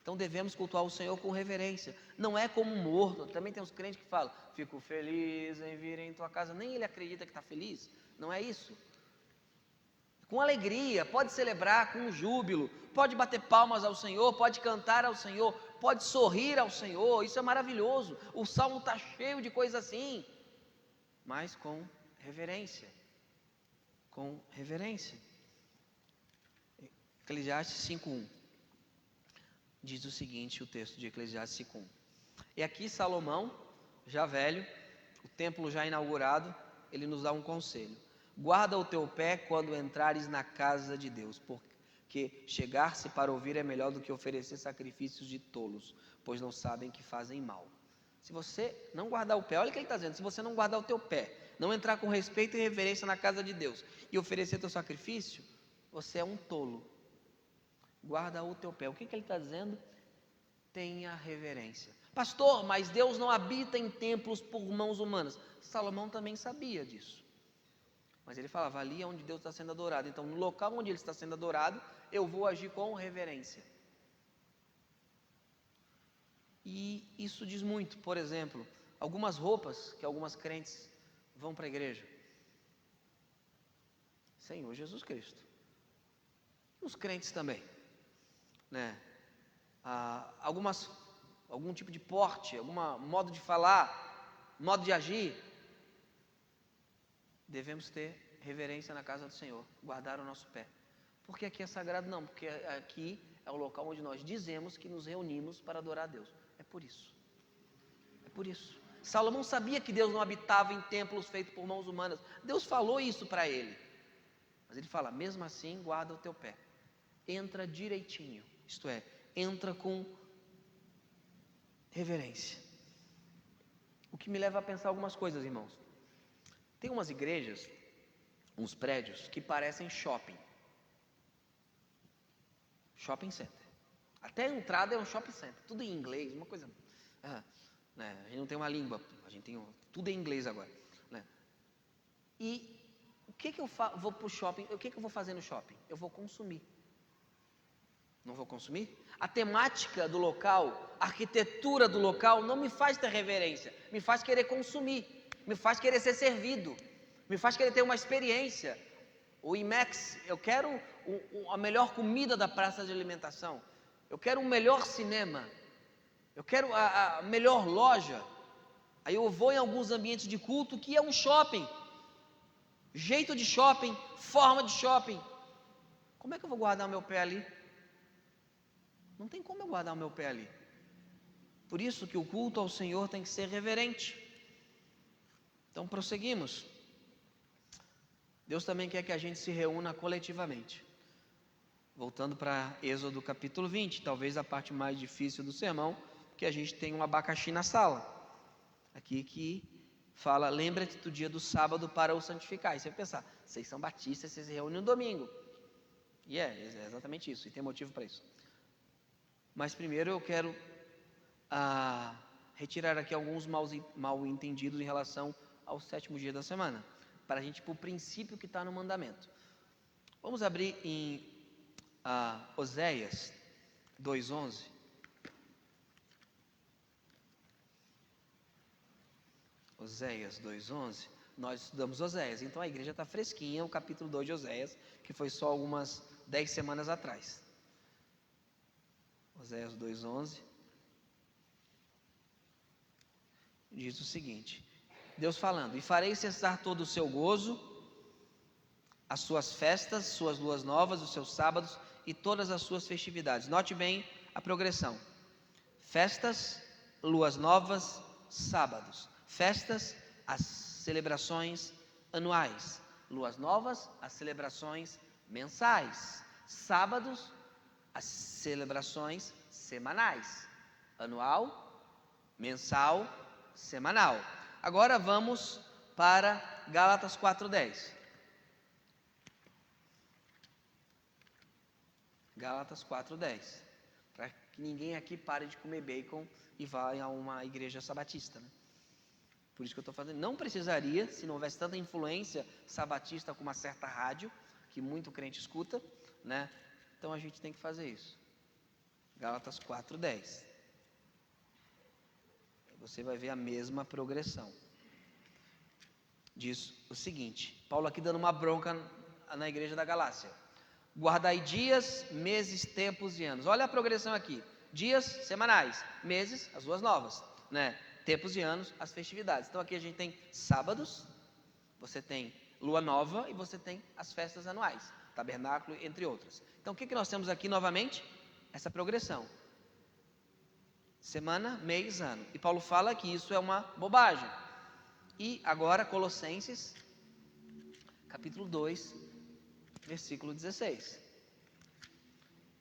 Então devemos cultuar o Senhor com reverência. Não é como um morto. Também tem uns crentes que falam, fico feliz em vir em tua casa. Nem ele acredita que está feliz. Não é isso. Com alegria, pode celebrar com júbilo, pode bater palmas ao Senhor, pode cantar ao Senhor, pode sorrir ao Senhor. Isso é maravilhoso. O Salmo está cheio de coisas assim. Mas com reverência. Com reverência. Eclesiastes 5:1 diz o seguinte, o texto de Eclesiastes 5:1. E aqui Salomão, já velho, o templo já inaugurado, ele nos dá um conselho. Guarda o teu pé quando entrares na casa de Deus, porque chegar-se para ouvir é melhor do que oferecer sacrifícios de tolos, pois não sabem que fazem mal. Se você não guardar o pé, olha o que ele está dizendo, se você não guardar o teu pé, não entrar com respeito e reverência na casa de Deus e oferecer teu sacrifício, você é um tolo. Guarda o teu pé. O que ele está dizendo? Tenha reverência. Pastor, mas Deus não habita em templos por mãos humanas. Salomão também sabia disso. Mas ele falava, ali é onde Deus está sendo adorado. Então, no local onde ele está sendo adorado, eu vou agir com reverência. E isso diz muito. Por exemplo, algumas roupas que algumas crentes vão para a igreja. Senhor Jesus Cristo. Os crentes também, né? Algum tipo de porte, algum modo de falar, modo de agir. Devemos ter reverência na casa do Senhor, guardar o nosso pé. Porque aqui é sagrado? Não, porque aqui é o local onde nós dizemos que nos reunimos para adorar a Deus. É por isso. É por isso. Salomão sabia que Deus não habitava em templos feitos por mãos humanas. Deus falou isso para ele. Mas ele fala, mesmo assim, guarda o teu pé. Entra direitinho. Isto é, entra com reverência. O que me leva a pensar algumas coisas, irmãos. Tem umas igrejas, uns prédios que parecem shopping. Shopping center. Até a entrada é um shopping center. Tudo em inglês, uma coisa... né? A gente não tem uma língua, a gente tem tudo em inglês agora. Né? E o que eu vou para o shopping? O que eu vou fazer no shopping? Eu vou consumir. Não vou consumir? A temática do local, a arquitetura do local não me faz ter reverência, me faz querer consumir, me faz querer ser servido, me faz querer ter uma experiência. O IMAX, eu quero a melhor comida da praça de alimentação, eu quero um melhor cinema, eu quero a melhor loja. Aí eu vou em alguns ambientes de culto que é um shopping, jeito de shopping, forma de shopping. Como é que eu vou guardar o meu pé ali? Não tem como eu guardar o meu pé ali. Por isso que o culto ao Senhor tem que ser reverente. Então prosseguimos. Deus também quer que a gente se reúna coletivamente. Voltando para Êxodo capítulo 20, talvez a parte mais difícil do sermão, que a gente tem um abacaxi na sala. Aqui que fala, lembra-te do dia do sábado para o santificar. E você vai pensar, vocês são batistas, vocês se reúnem no domingo. E é exatamente isso, e tem motivo para isso. Mas primeiro eu quero retirar aqui alguns mal entendidos em relação ao sétimo dia da semana, para a gente ir para o princípio que está no mandamento. Vamos abrir em Oséias 2:11. Oséias 2:11. Nós estudamos Oséias, então a igreja está fresquinha, o capítulo 2 de Oséias, que foi só algumas 10 semanas atrás. Oséias 2:11 diz o seguinte, Deus falando, e farei cessar todo o seu gozo, as suas festas, suas luas novas, os seus sábados e todas as suas festividades. Note bem a progressão, festas, luas novas, sábados. Festas, as celebrações anuais. Luas novas, as celebrações mensais. Sábados, as celebrações semanais, anual, mensal, semanal. Agora vamos para Gálatas 4:10. Gálatas 4:10. Para que ninguém aqui pare de comer bacon e vá a uma igreja sabatista, né? Por isso que eu estou fazendo. Não precisaria, se não houvesse tanta influência sabatista com uma certa rádio, que muito crente escuta, né? Então a gente tem que fazer isso. Gálatas 4:10. Você vai ver a mesma progressão. Diz o seguinte, Paulo aqui dando uma bronca na igreja da Galácia. Guardai dias, meses, tempos e anos. Olha a progressão aqui. Dias semanais, meses, as luas novas, né? Tempos e anos, as festividades. Então aqui a gente tem sábados, você tem lua nova e você tem as festas anuais, tabernáculo, entre outras. Então o que nós temos aqui novamente? Essa progressão. Semana, mês, ano. E Paulo fala que isso é uma bobagem. E agora Colossenses, capítulo 2, versículo 16.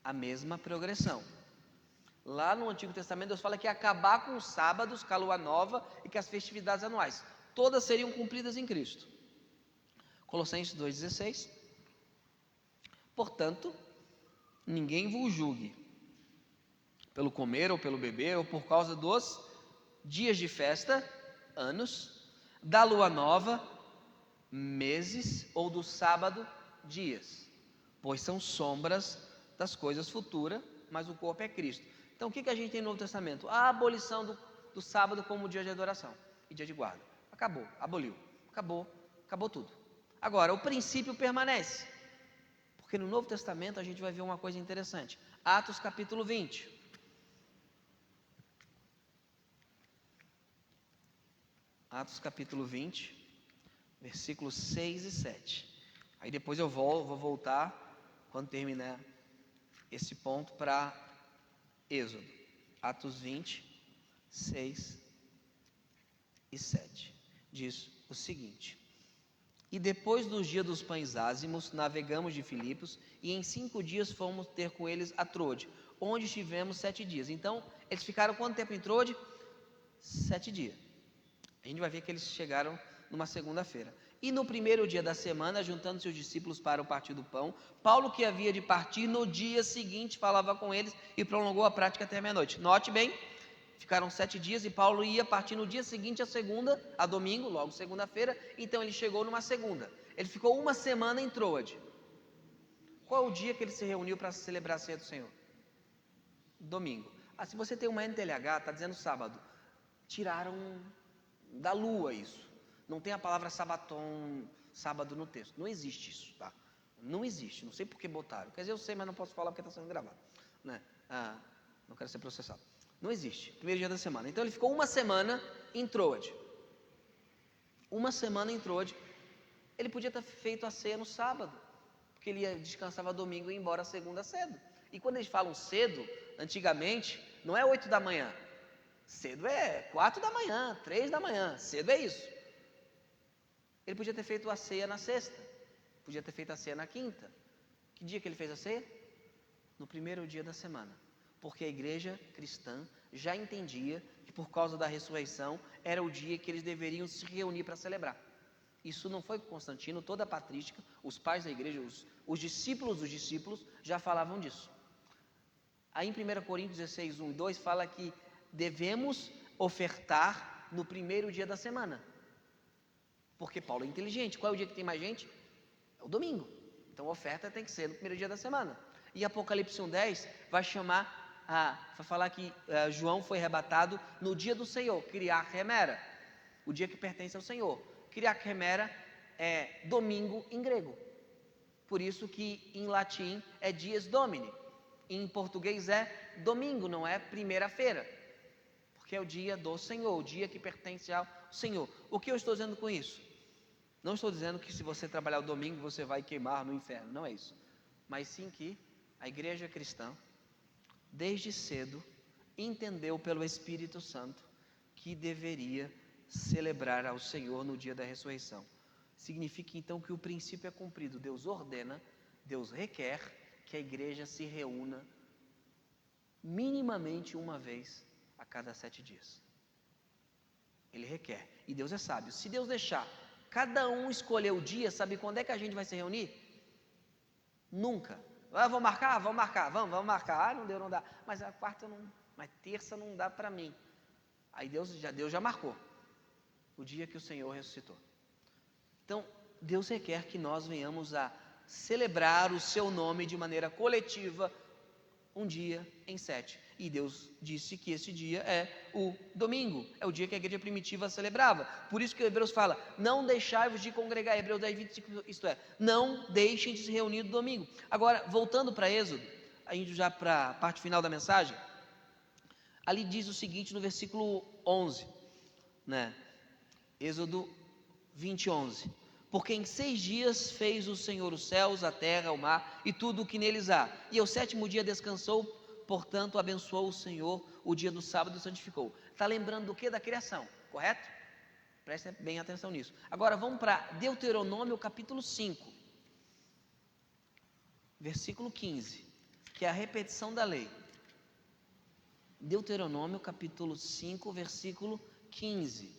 a mesma progressão. Lá no Antigo Testamento, Deus fala que ia acabar com os sábados, com a lua nova e com as festividades anuais. Todas seriam cumpridas em Cristo. Colossenses 2,16. Portanto, ninguém vos julgue pelo comer ou pelo beber, ou por causa dos dias de festa, anos, da lua nova, meses, ou do sábado, dias, pois são sombras das coisas futuras, mas o corpo é Cristo. Então o que a gente tem no Novo Testamento? A abolição do sábado como dia de adoração e dia de guarda. Acabou, aboliu, acabou tudo. Agora, o princípio permanece, porque no Novo Testamento a gente vai ver uma coisa interessante. Atos capítulo 20. Atos capítulo 20, versículos 6 e 7. Aí depois eu vou voltar, quando terminar esse ponto, para Êxodo. Atos 20, 6 e 7. Diz o seguinte: e depois dos dias dos pães ázimos, navegamos de Filipos, e em 5 dias fomos ter com eles a Troade, onde estivemos 7 dias. Então, eles ficaram quanto tempo em Troade? 7 dias. A gente vai ver que eles chegaram numa segunda-feira. E no primeiro dia da semana, juntando seus discípulos para o partir do pão, Paulo, que havia de partir, no dia seguinte falava com eles e prolongou a prática até a meia-noite. Note bem, ficaram 7 dias e Paulo ia partir no dia seguinte, a domingo, logo segunda-feira. Então ele chegou numa segunda. Ele ficou uma semana em Troade. Qual é o dia que ele se reuniu para celebrar a ceia do Senhor? Domingo. Se você tem uma NTLH, está dizendo sábado. Tiraram da lua isso. Não tem a palavra sabaton, sábado no texto. Não existe isso, tá? Não existe. Não sei por que botaram. Quer dizer, eu sei, mas não posso falar porque está sendo gravado, né? Não quero ser processado. Não existe. Primeiro dia da semana. Então ele ficou uma semana em Troade. Uma semana em Troade. Ele podia ter feito a ceia no sábado, porque ele descansava domingo e ia embora segunda cedo. E quando eles falam cedo, antigamente, não é 8 da manhã. Cedo é 4 da manhã, 3 da manhã, cedo é isso. Ele podia ter feito a ceia na sexta, podia ter feito a ceia na quinta. Que dia que ele fez a ceia? No primeiro dia da semana, porque a igreja cristã já entendia que por causa da ressurreição era o dia que eles deveriam se reunir para celebrar. Isso não foi Constantino, toda a patrística, os pais da igreja, os discípulos dos discípulos já falavam disso. Aí em 1 Coríntios 16, 1 e 2 fala que devemos ofertar no primeiro dia da semana, porque Paulo é inteligente. Qual é o dia que tem mais gente? É o domingo. Então a oferta tem que ser no primeiro dia da semana. E Apocalipse 1:10 vai falar que João foi arrebatado no dia do Senhor, Kiriach Hemera, o dia que pertence ao Senhor. Kiriach Hemera é domingo em grego, por isso que em latim é dies domini, em português é domingo, não é primeira-feira, porque é o dia do Senhor, o dia que pertence ao Senhor. O que eu estou dizendo com isso? Não estou dizendo que se você trabalhar o domingo você vai queimar no inferno, não é isso, mas sim que a igreja cristã desde cedo entendeu pelo Espírito Santo que deveria celebrar ao Senhor no dia da ressurreição. Significa então que o princípio é cumprido. Deus ordena, Deus requer que a igreja se reúna minimamente uma vez a cada 7 dias. Ele requer, e Deus é sábio. Se Deus deixar cada um escolher o dia, sabe quando é que a gente vai se reunir? Nunca. Vamos marcar? Vamos marcar. Não dá. Mas a quarta não, mas terça não dá para mim. Aí Deus já marcou o dia que o Senhor ressuscitou. Então, Deus requer que nós venhamos a celebrar o seu nome de maneira coletiva, um dia em 7. E Deus disse que esse dia é o domingo, é o dia que a igreja primitiva celebrava. Por isso que Hebreus fala, não deixai-vos de congregar, Hebreus 10, 25, isto é, não deixem de se reunir no domingo. Agora, voltando para Êxodo, a gente já para a parte final da mensagem, ali diz o seguinte no versículo 11, né? Êxodo 20, 11. Porque em 6 dias fez o Senhor os céus, a terra, o mar e tudo o que neles há. E ao 7º dia descansou, portanto abençoou o Senhor o dia do sábado e santificou. Está lembrando do que? Da criação, correto? Prestem bem atenção nisso. Agora vamos para Deuteronômio capítulo 5, versículo 15. que é a repetição da lei. Deuteronômio capítulo 5, versículo 15.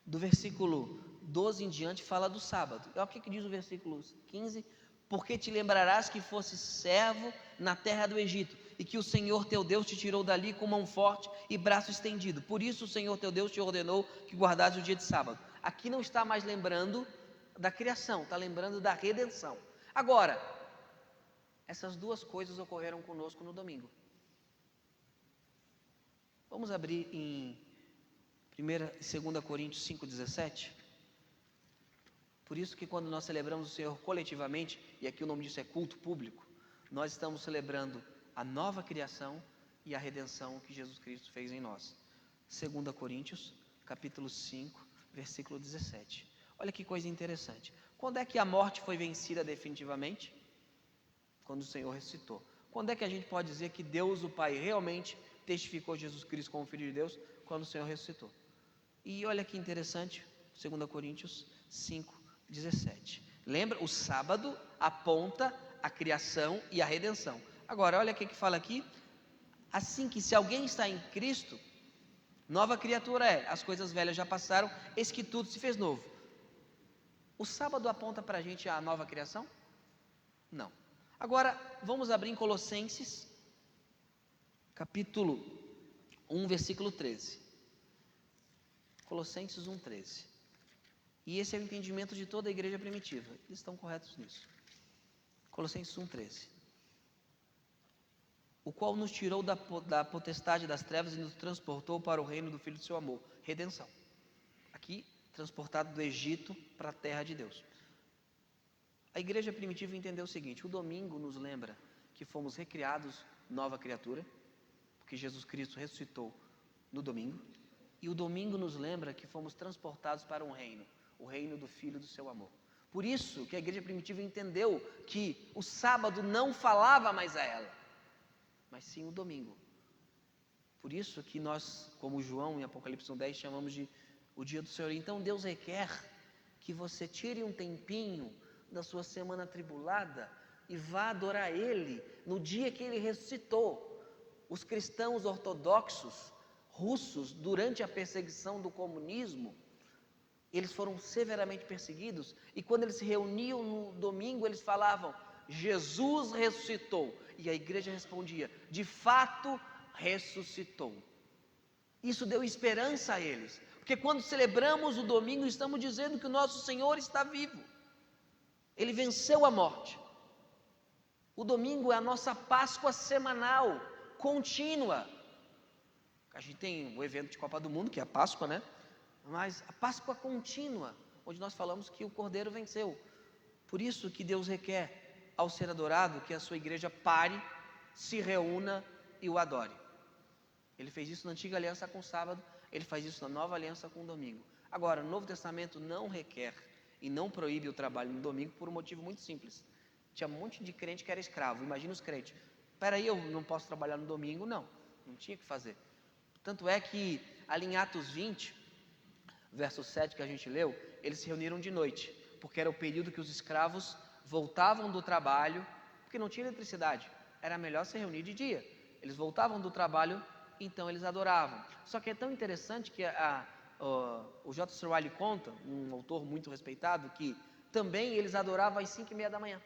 Do versículo 12 em diante fala do sábado. Olha o que diz o versículo 15: porque te lembrarás que fosse servo na terra do Egito, e que o Senhor teu Deus te tirou dali com mão forte e braço estendido. Por isso o Senhor teu Deus te ordenou que guardasse o dia de sábado. Aqui não está mais lembrando da criação, está lembrando da redenção. Agora, essas duas coisas ocorreram conosco no domingo. Vamos abrir em 1 e 2 Coríntios 5,17. Por isso que quando nós celebramos o Senhor coletivamente, e aqui o nome disso é culto público, nós estamos celebrando a nova criação e a redenção que Jesus Cristo fez em nós. 2 Coríntios, capítulo 5, versículo 17. Olha que coisa interessante. Quando é que a morte foi vencida definitivamente? Quando o Senhor ressuscitou. Quando é que a gente pode dizer que Deus, o Pai, realmente testificou Jesus Cristo como Filho de Deus? Quando o Senhor ressuscitou. E olha que interessante, 2 Coríntios 5, 17. Lembra? O sábado aponta a criação e a redenção. Agora, olha o que fala aqui. Assim que se alguém está em Cristo, nova criatura é. As coisas velhas já passaram, eis que tudo se fez novo. O sábado aponta para a gente a nova criação? Não. Agora, vamos abrir em Colossenses, capítulo 1, versículo 13. Colossenses 1, 13. E esse é o entendimento de toda a igreja primitiva. Eles estão corretos nisso. Colossenses 1, 13. O qual nos tirou da potestade das trevas e nos transportou para o reino do Filho do seu amor. Redenção. Aqui, transportado do Egito para a terra de Deus. A igreja primitiva entendeu o seguinte: o domingo nos lembra que fomos recriados nova criatura, porque Jesus Cristo ressuscitou no domingo. E o domingo nos lembra que fomos transportados para um reino, o reino do Filho do seu amor. Por isso que a igreja primitiva entendeu que o sábado não falava mais a ela, mas sim o domingo. Por isso que nós, como João em Apocalipse 10, chamamos de o dia do Senhor. Então Deus requer que você tire um tempinho da sua semana atribulada e vá adorar Ele no dia que Ele ressuscitou. Os cristãos ortodoxos russos, durante a perseguição do comunismo, eles foram severamente perseguidos, e quando eles se reuniam no domingo, eles falavam: Jesus ressuscitou, e a igreja respondia: de fato ressuscitou. Isso deu esperança a eles, porque quando celebramos o domingo, estamos dizendo que o nosso Senhor está vivo, Ele venceu a morte. O domingo é a nossa Páscoa semanal, contínua. A gente tem o evento de Copa do Mundo, que é a Páscoa, né? Mas a Páscoa contínua, onde nós falamos que o Cordeiro venceu. Por isso que Deus requer, ao ser adorado, que a sua igreja pare, se reúna e o adore. Ele fez isso na antiga aliança com o sábado, ele faz isso na nova aliança com o domingo. Agora, o Novo Testamento não requer e não proíbe o trabalho no domingo por um motivo muito simples. Tinha um monte de crente que era escravo. Imagina os crentes: peraí, eu não posso trabalhar no domingo? Não tinha que fazer. Tanto é que ali em Atos 20, verso 7 que a gente leu, eles se reuniram de noite, porque era o período que os escravos voltavam do trabalho, porque não tinha eletricidade, era melhor se reunir de dia. Eles voltavam do trabalho, então eles adoravam. Só que é tão interessante que o J.C. Ryle conta, um autor muito respeitado, que também eles adoravam às 5:30 da manhã,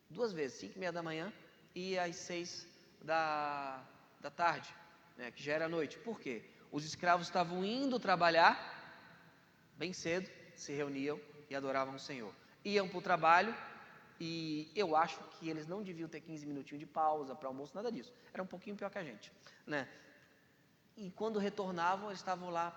duas vezes, 5:30 da manhã e às 6 da tarde, né, que já era noite. Por quê? Os escravos estavam indo trabalhar bem cedo, se reuniam e adoravam o Senhor. Iam para o trabalho, e eu acho que eles não deviam ter 15 minutinhos de pausa para almoço, nada disso. Era um pouquinho pior que a gente, né? E quando retornavam, eles estavam lá